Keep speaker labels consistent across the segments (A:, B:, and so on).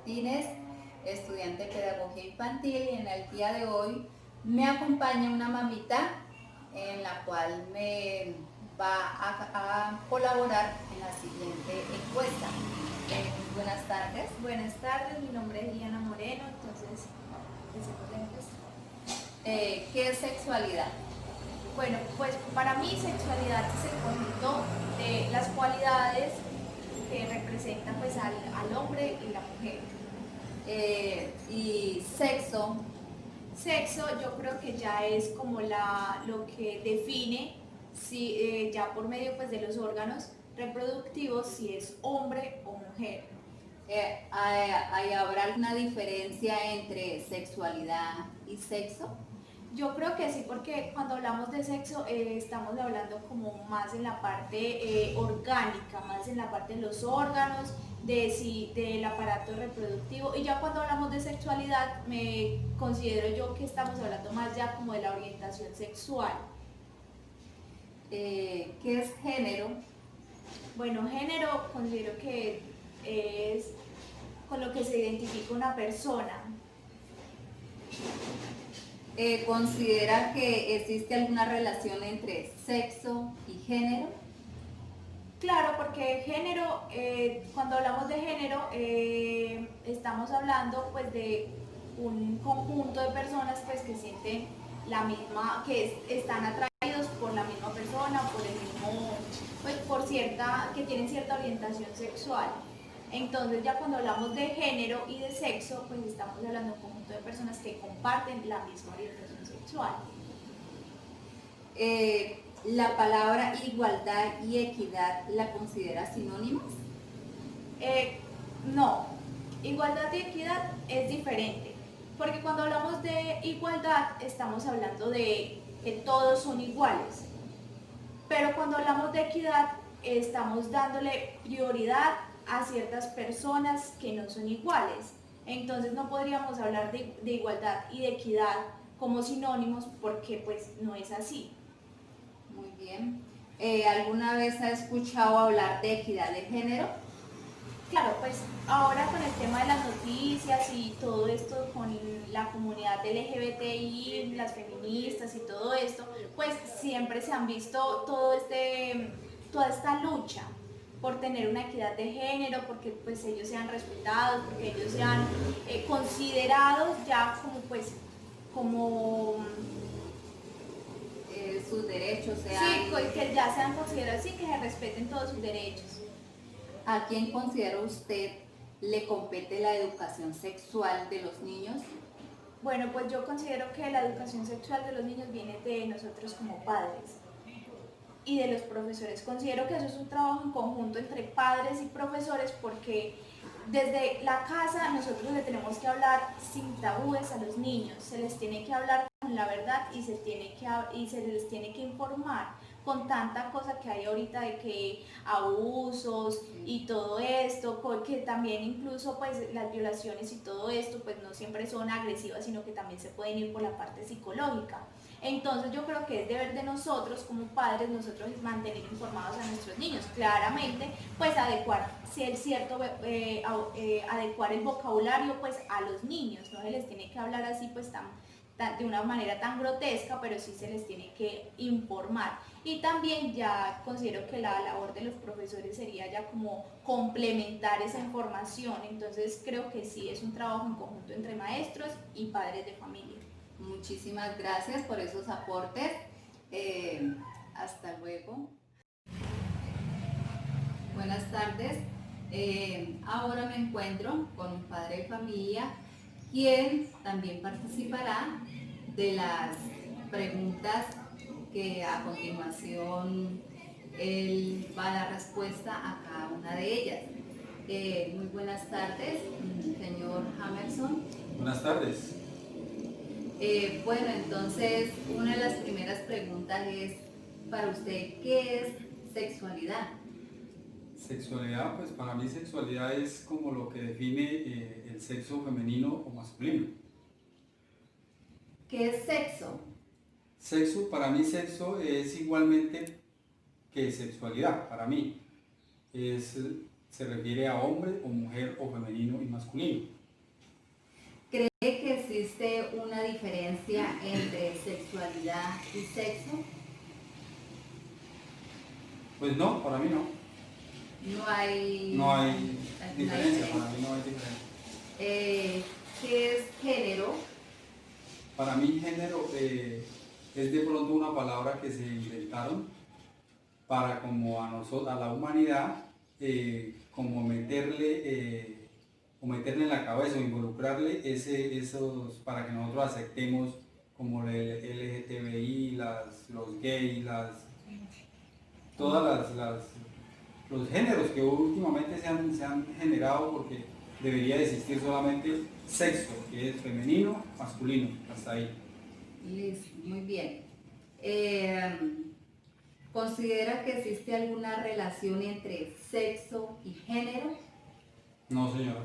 A: Martínez, estudiante de Pedagogía Infantil, y en el día de hoy me acompaña una mamita en la cual me va a colaborar en la siguiente encuesta. Buenas tardes.
B: Buenas tardes, mi nombre es Liliana Moreno, entonces empecemos la encuesta.
A: ¿Qué es sexualidad?
B: Bueno, pues para mí sexualidad es el conjunto de las cualidades que representan pues al hombre y la mujer.
A: Y sexo.
B: Sexo yo creo que ya es como lo que define si, ya por medio pues de los órganos reproductivos si es hombre o mujer.
A: ¿Habrá alguna diferencia entre sexualidad y sexo?
B: Yo creo que sí, porque cuando hablamos de sexo estamos hablando como más en la parte orgánica, más en la parte de los órganos, del aparato reproductivo. Y ya cuando hablamos de sexualidad, me considero yo que estamos hablando más ya como de la orientación sexual.
A: ¿Qué es género?
B: Bueno, género considero que es con lo que se identifica una persona.
A: ¿Considera que existe alguna relación entre sexo y género?
B: Claro, porque género, cuando hablamos de género, estamos hablando pues de un conjunto de personas pues que sienten la misma, están atraídos por la misma persona, por el mismo, pues que tienen cierta orientación sexual. Entonces ya cuando hablamos de género y de sexo, pues estamos hablando de un conjunto de personas que comparten la misma orientación sexual.
A: ¿La palabra igualdad y equidad la considera sinónimas?
B: No, igualdad y equidad es diferente, porque cuando hablamos de igualdad estamos hablando de que todos son iguales, pero cuando hablamos de equidad estamos dándole prioridad a ciertas personas que no son iguales. Entonces no podríamos hablar de igualdad y de equidad como sinónimos porque pues no es así.
A: Muy bien. ¿Alguna vez ha escuchado hablar de equidad de género?
B: Claro, pues ahora con el tema de las noticias y todo esto con la comunidad LGBTI, las feministas y todo esto, pues siempre se han visto toda esta lucha por tener una equidad de género, porque pues ellos sean respetados, porque ellos sean considerados ya como pues como
A: Sus derechos sean...
B: sí, que ya sean considerados así, que se respeten todos sus derechos.
A: ¿A quién considera usted le compete la educación sexual de los niños?
B: Bueno, pues yo considero que la educación sexual de los niños viene de nosotros como padres y de los profesores. Considero que eso es un trabajo en conjunto entre padres y profesores porque desde la casa nosotros le tenemos que hablar sin tabúes a los niños, se les tiene que hablar con la verdad y se les tiene que informar con tanta cosa que hay ahorita de que abusos y todo esto, que también incluso pues las violaciones y todo esto pues no siempre son agresivas, sino que también se pueden ir por la parte psicológica. Entonces yo creo que es deber de nosotros como padres, nosotros mantener informados a nuestros niños, claramente, pues adecuar, si es cierto, adecuar el vocabulario pues a los niños, no se les tiene que hablar así pues de una manera tan grotesca, pero sí se les tiene que informar. Y también ya considero que la labor de los profesores sería ya como complementar esa información, entonces creo que sí es un trabajo en conjunto entre maestros y padres de familia.
A: Muchísimas gracias por esos aportes. Hasta luego. Buenas tardes. Ahora me encuentro con un padre de familia quien también participará de las preguntas que a continuación él va a dar respuesta a cada una de ellas. Muy buenas tardes, señor Hamerson.
C: Buenas tardes.
A: Bueno, entonces una de las primeras preguntas es para usted, ¿qué es sexualidad?
C: Sexualidad, pues para mí sexualidad es como lo que define el sexo femenino o masculino.
A: ¿Qué es sexo?
C: Sexo, para mí sexo es igualmente que sexualidad, para mí. se refiere a hombre o mujer o femenino y masculino.
A: ¿Cree que existe una diferencia entre sexualidad y sexo?
C: Pues no, para mí no.
A: No hay,
C: No hay
A: alguna
C: diferencia, para mí no hay diferencia.
A: ¿Qué es género?
C: Para mí género es de pronto una palabra que se inventaron para como a nosotros, a la humanidad, como o meterle en la cabeza o involucrarle esos, para que nosotros aceptemos como el LGTBI, los gays, todas los géneros que últimamente se han generado, porque debería de existir solamente sexo, que es femenino, masculino, hasta ahí.
A: Listo, muy bien. ¿Considera que existe alguna relación entre sexo y género?
C: No, señora.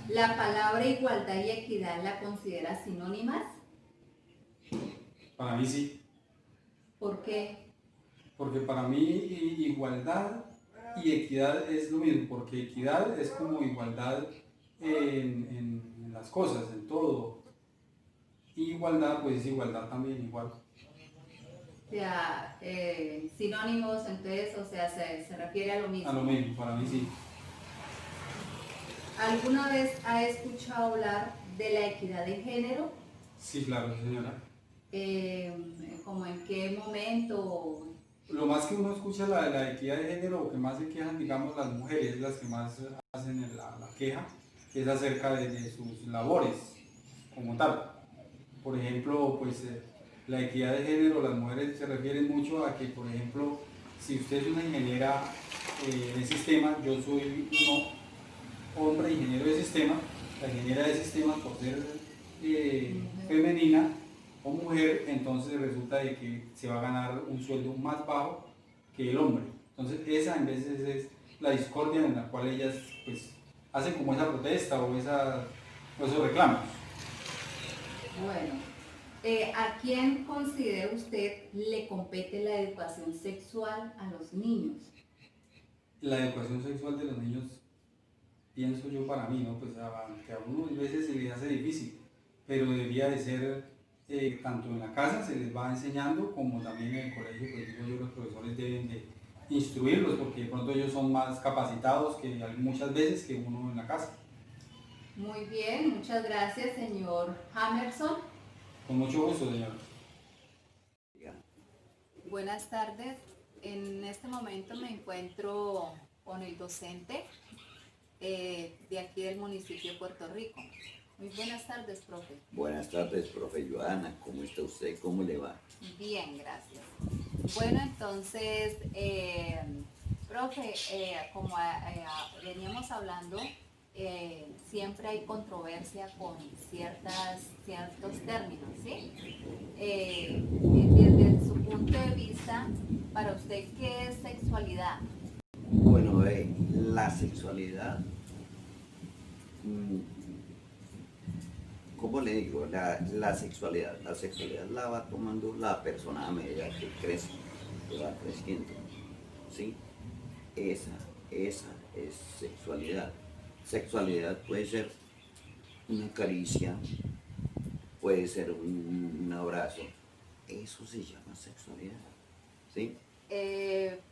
A: ¿La palabra igualdad y equidad la considera sinónimas?
C: Para mí sí,
A: ¿Por qué?
C: porque para mí igualdad y equidad es lo mismo, porque equidad es como igualdad en las cosas, en todo. Y igualdad, pues es igualdad también, igual.
A: O sea, sinónimos, entonces, o sea, se refiere a lo mismo.
C: A lo mismo, para mí sí.
A: ¿Alguna vez ha escuchado hablar de la equidad de género?
C: Sí, claro, señora.
A: ¿Como en qué momento?
C: Lo más que uno escucha la equidad de género, o que más se quejan, digamos, las mujeres, las que más hacen la queja, es acerca de sus labores como tal. Por ejemplo, pues la equidad de género, las mujeres se refieren mucho a que, por ejemplo, si usted es una ingeniera de sistemas, yo soy hombre ingeniero de sistemas, la ingeniera de sistemas por ser femenina o mujer, entonces resulta de que se va a ganar un sueldo más bajo que el hombre. Entonces esa en veces es la discordia en la cual ellas pues hacen como esa protesta o esos reclamos.
A: Bueno, ¿a quién considera usted le compete la educación sexual a los niños?
C: La educación sexual de los niños, pienso yo para mí, ¿no? Pues que a uno a veces se les hace difícil, pero debería de ser tanto en la casa se les va enseñando, como también en el colegio, pues digo yo, los profesores deben de instruirlos, porque de pronto ellos son más capacitados que muchas veces que uno en la casa.
A: Muy bien, muchas gracias, señor Hammerson.
C: Con mucho gusto, señor.
A: Buenas tardes. En este momento me encuentro con el docente de aquí del municipio de Puerto Rico. Muy buenas tardes, profe.
D: Buenas tardes, profe Joana. ¿Cómo está usted? ¿Cómo le va?
A: Bien, gracias. Bueno, entonces, profe, como veníamos hablando, siempre hay controversia con ciertos términos, ¿sí? Desde su punto de vista, para usted, ¿qué es sexualidad?
D: Bueno, la sexualidad, ¿cómo le digo? La sexualidad la va tomando la persona a medida que crece, que va creciendo, ¿sí? Esa es sexualidad. Sexualidad puede ser una caricia, puede ser un abrazo. Eso se llama sexualidad, ¿sí?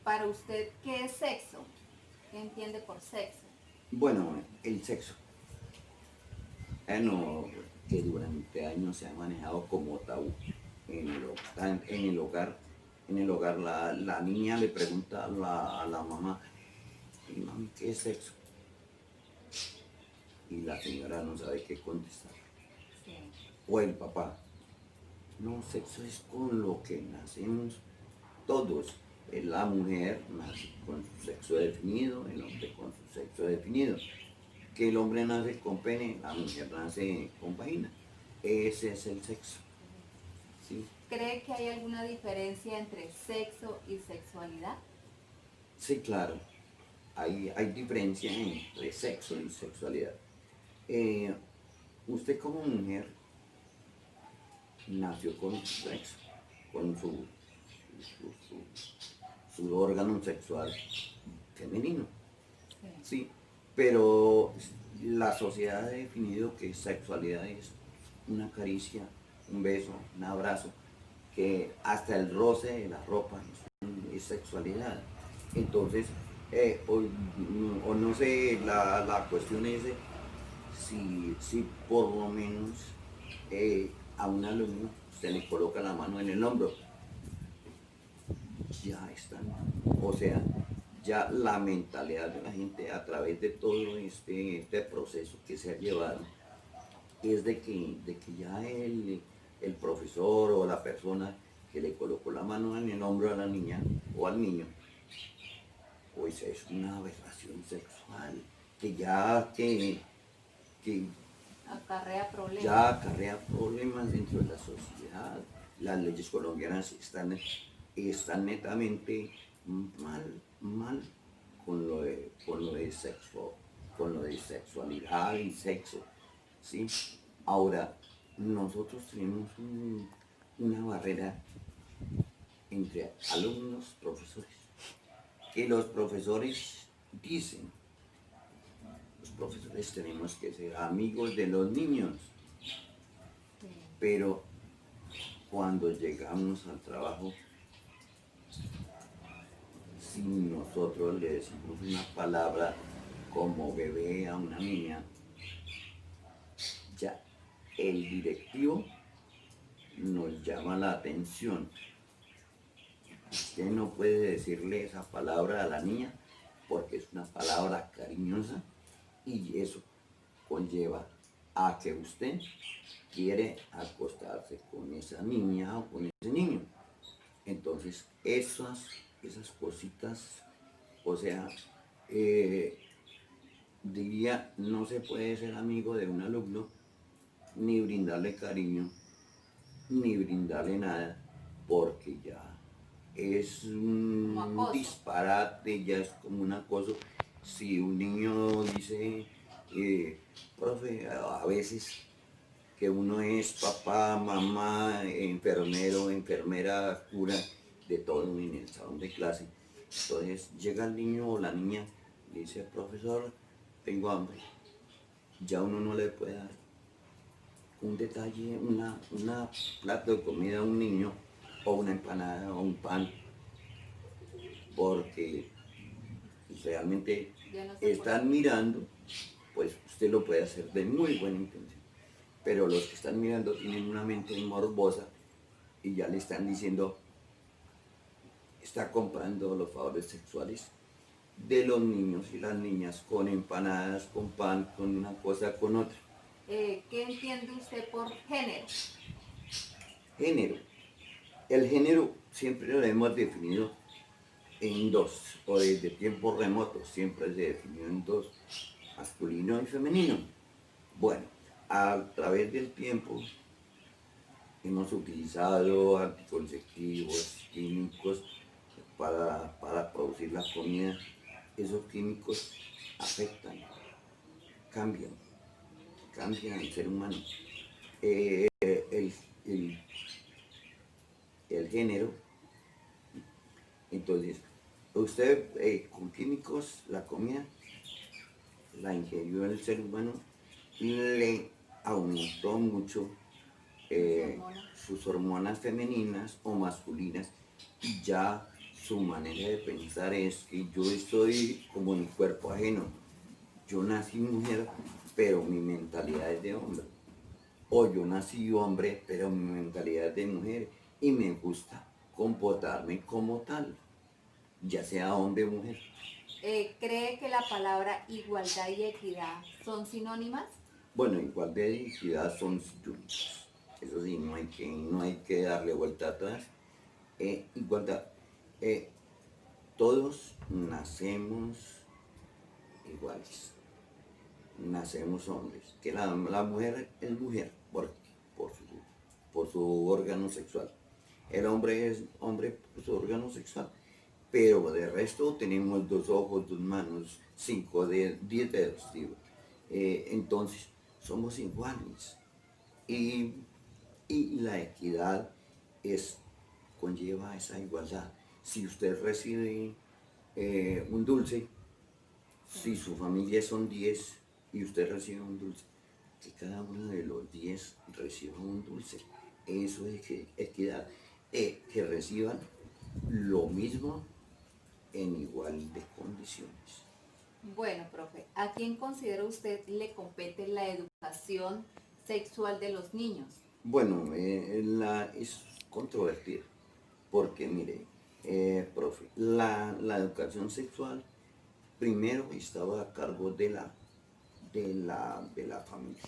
A: Para usted, ¿qué es sexo? ¿Qué entiende por sexo?
D: Bueno, el sexo. Que durante años se ha manejado como tabú en el hogar. En el hogar la niña le pregunta a la mamá, "¿Y mami, qué es sexo?" Y la señora no sabe qué contestar.
A: Sí.
D: O el papá, no, sexo es con lo que nacemos todos. La mujer nace con su sexo definido, el hombre con su sexo definido. Que el hombre nace con pene, la mujer nace con vagina. Ese es el sexo. ¿Sí?
A: ¿Cree que hay alguna diferencia entre sexo y sexualidad?
D: Sí, claro. Hay diferencia entre sexo y sexualidad. Usted como mujer nació con su sexo, con su órgano sexual, femenino,
A: Sí.
D: ¿sí? Pero la sociedad ha definido que sexualidad es una caricia, un beso, un abrazo, que hasta el roce de la ropa es sexualidad. Entonces, o no sé, la cuestión es de si por lo menos a un alumno se le coloca la mano en el hombro, ya están, o sea, ya la mentalidad de la gente a través de todo este proceso que se ha llevado es de que ya el profesor o la persona que le colocó la mano en el hombro a la niña o al niño, pues es una aberración sexual que
A: Acarrea problemas.
D: ya acarrea problemas dentro de la sociedad. Las leyes colombianas están netamente mal con lo de sexo, con lo de sexualidad y sexo, ¿sí? Ahora, nosotros tenemos una barrera entre alumnos, profesores, que los profesores dicen, los profesores tenemos que ser amigos de los niños,
A: Sí.
D: pero cuando llegamos al trabajo, si nosotros le decimos una palabra como bebé a una niña, ya el directivo nos llama la atención. Usted no puede decirle esa palabra a la niña porque es una palabra cariñosa y eso conlleva a que usted quiere acostarse con esa niña o con ese niño. Entonces, esas cositas, o sea, diría, no se puede ser amigo de un alumno, ni brindarle cariño, ni brindarle nada, porque ya es
A: Como
D: un
A: acoso.
D: disparate, ya es como un acoso. Si un niño dice, profe, a veces que uno es papá, mamá, enfermero, enfermera, cura, de todo en el salón de clase. Entonces llega el niño o la niña y dice, profesor, tengo hambre. Ya uno no le puede dar un detalle, una plato de comida a un niño, o una empanada, o un pan, porque realmente
A: Ya no se
D: están mirando, pues usted lo puede hacer de muy buena intención. Pero los que están mirando tienen una mente morbosa y ya le están diciendo, está comprando los favores sexuales de los niños y las niñas con empanadas, con pan, con una cosa, con otra.
A: ¿Qué entiende usted por género?
D: Género. El género siempre lo hemos definido en dos, o desde tiempos remotos, siempre se definió en dos, masculino y femenino. Bueno, a través del tiempo hemos utilizado anticonceptivos, químicos para producir la comida. Esos químicos afectan, cambian, cambian al ser humano. El, el- el género, entonces, usted con químicos, la comida, la ingirió el ser humano, le aumentó mucho
A: Hormona.
D: sus hormonas femeninas o masculinas y ya su manera de pensar es que yo estoy como mi cuerpo ajeno. Yo nací mujer, pero mi mentalidad es de hombre. O yo nací hombre, pero mi mentalidad es de mujer y me gusta comportarme como tal, ya sea hombre o mujer.
A: ¿Cree que la palabra igualdad y equidad son sinónimas?
D: Bueno, igualdad y equidad son sinónimos. Eso sí, no hay que darle vuelta atrás. Igualdad. eh, Todos nacemos iguales. Nacemos hombres. Que la mujer es mujer por su, por su órgano sexual. El hombre es hombre por su órgano sexual. Pero de resto tenemos 2 ojos, 2 manos, 5, 10 dedos, digo. Entonces, somos iguales. Y, y la equidad conlleva esa igualdad. Si usted recibe un dulce, si su familia son 10 y usted recibe un dulce, que cada uno de los 10 reciba un dulce. Eso es equidad. Que reciban lo mismo en igual de condiciones.
A: Bueno, profe, ¿a quién considera usted le compete la educación sexual de los niños?
D: Bueno, es controvertido, porque mire, profe, la educación sexual primero estaba a cargo de la familia.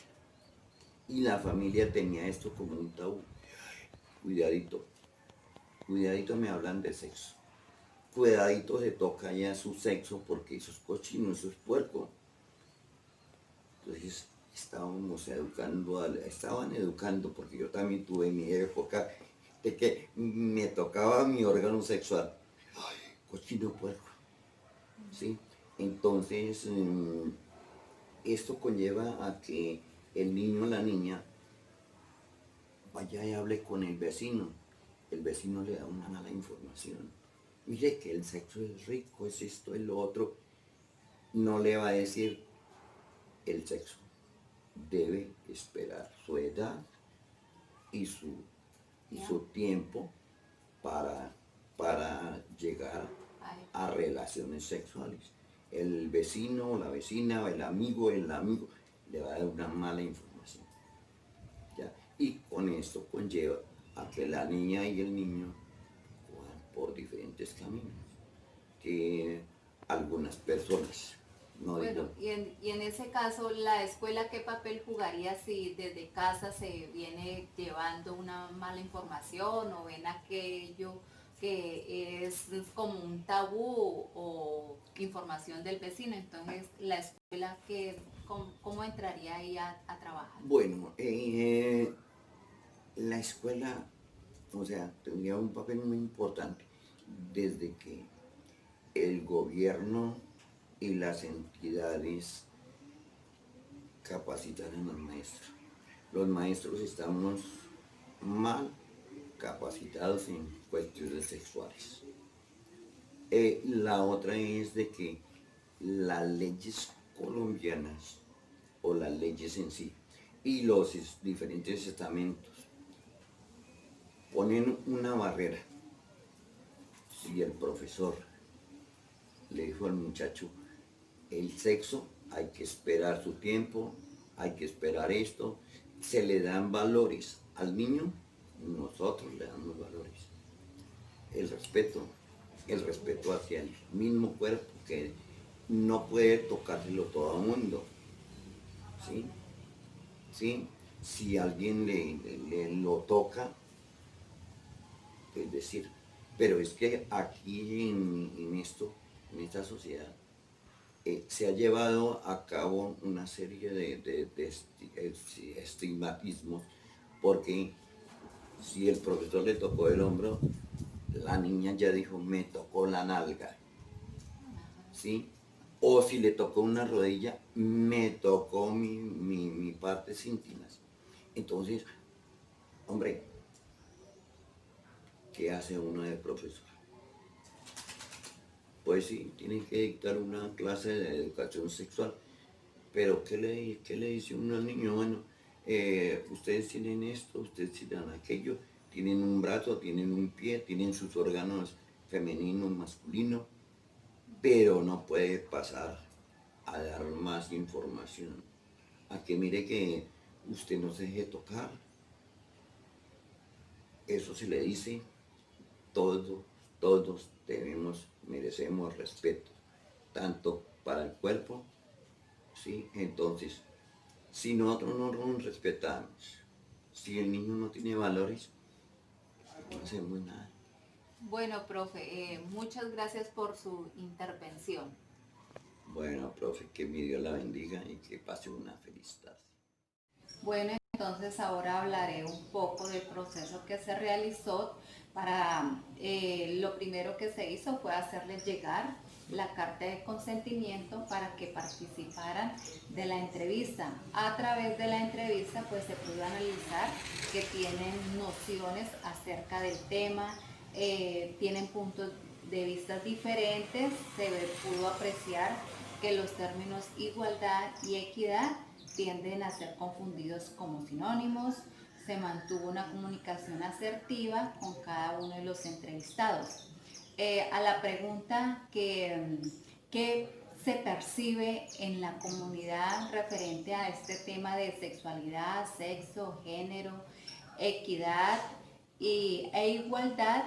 D: Y la familia tenía esto como un tabú. Cuidadito, cuidadito me hablan de sexo. Cuidadito se toca ya su sexo porque eso es cochino, eso es puerco. Entonces estaban educando, porque yo también tuve mi época de que me tocaba mi órgano sexual. Ay, cochino puerco. ¿Sí? Entonces, esto conlleva a que el niño o la niña vaya y hable con el vecino. El vecino le da una mala información. Mire que el sexo es rico, es esto, es lo otro. No le va a decir el sexo. Debe esperar su edad y su tiempo para llegar a relaciones sexuales. El vecino, la vecina, el amigo le va a dar una mala información. ¿Ya? Y con esto conlleva a que la niña y el niño van por diferentes caminos que algunas personas no
A: Bueno,
D: digo.
A: y en ese caso, ¿la escuela qué papel jugaría si desde casa se viene llevando una mala información o ven aquello que es como un tabú o información del vecino? Entonces, ¿la escuela cómo entraría ahí a trabajar?
D: Bueno, la escuela, o sea, tendría un papel muy importante desde que el gobierno y las entidades capacitaran al maestro. Los maestros estamos mal capacitados en cuestiones sexuales. La otra es de que las leyes colombianas o las leyes en sí y los diferentes estamentos ponen una barrera. Si el profesor le dijo al muchacho, el sexo, hay que esperar su tiempo, hay que esperar esto, se le dan valores al niño, nosotros le damos valores. El respeto hacia el mismo cuerpo, que no puede tocárselo todo el mundo. ¿Sí? ¿Sí? Si alguien le lo toca, es decir, pero es que aquí en esta sociedad, se ha llevado a cabo una serie de estigmatismos, porque si el profesor le tocó el hombro, la niña ya dijo, me tocó la nalga, ¿sí? O si le tocó una rodilla, me tocó mi partes íntimas. Entonces, hombre, ¿qué hace uno de profesor? Pues sí, tiene que dictar una clase de educación sexual, pero ¿qué le dice uno al niño? Bueno, ustedes tienen esto, ustedes tienen aquello, tienen un brazo, tienen un pie, tienen sus órganos femeninos, masculinos, pero no puede pasar a dar más información. A que mire que usted no se deje tocar. Eso se le dice, todos merecemos respeto, tanto para el cuerpo, ¿sí? Entonces, si nosotros no nos respetamos, si el niño no tiene valores, no hacemos nada.
A: Bueno, profe, muchas gracias por su intervención.
D: Bueno, profe, que mi Dios la bendiga y que pase una feliz tarde.
A: Bueno, entonces ahora hablaré un poco del proceso que se realizó para, lo primero que se hizo fue hacerles llegar la carta de consentimiento para que participaran de la entrevista. A través de la entrevista pues se pudo analizar que tienen nociones acerca del tema, tienen puntos de vistas diferentes se pudo apreciar que los términos igualdad y equidad tienden a ser confundidos como sinónimos. Se mantuvo una comunicación asertiva con cada uno de los entrevistados. A la pregunta que se percibe en la comunidad referente a este tema de sexualidad, sexo, género, equidad e igualdad,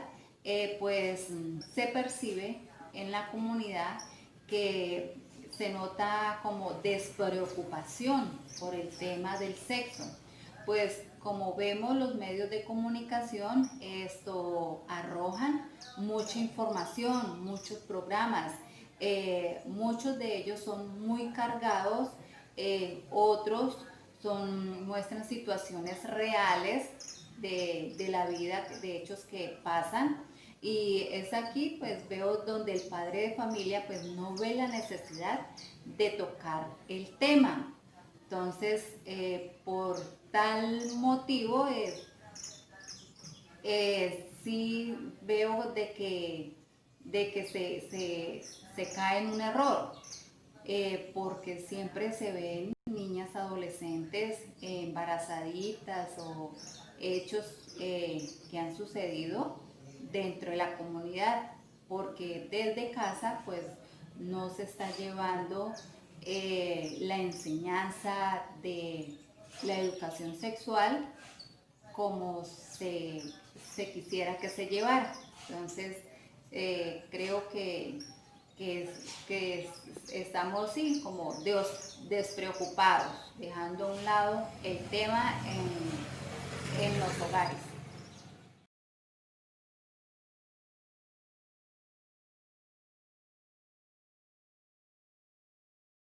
A: pues se percibe en la comunidad que se nota como despreocupación por el tema del sexo. Pues como vemos, los medios de comunicación esto arrojan mucha información, muchos programas, muchos de ellos son muy cargados, otros muestran situaciones reales de la vida, de hechos que pasan, y es aquí pues veo donde el padre de familia pues no ve la necesidad de tocar el tema. Entonces, por tal motivo, sí veo de que se cae en un error, porque siempre se ven niñas adolescentes embarazaditas o hechos que han sucedido dentro de la comunidad, porque desde casa pues no se está llevando la enseñanza de la educación sexual como se quisiera que se llevara. Entonces, creo que estamos sí, como despreocupados, dejando a un lado el tema en los hogares.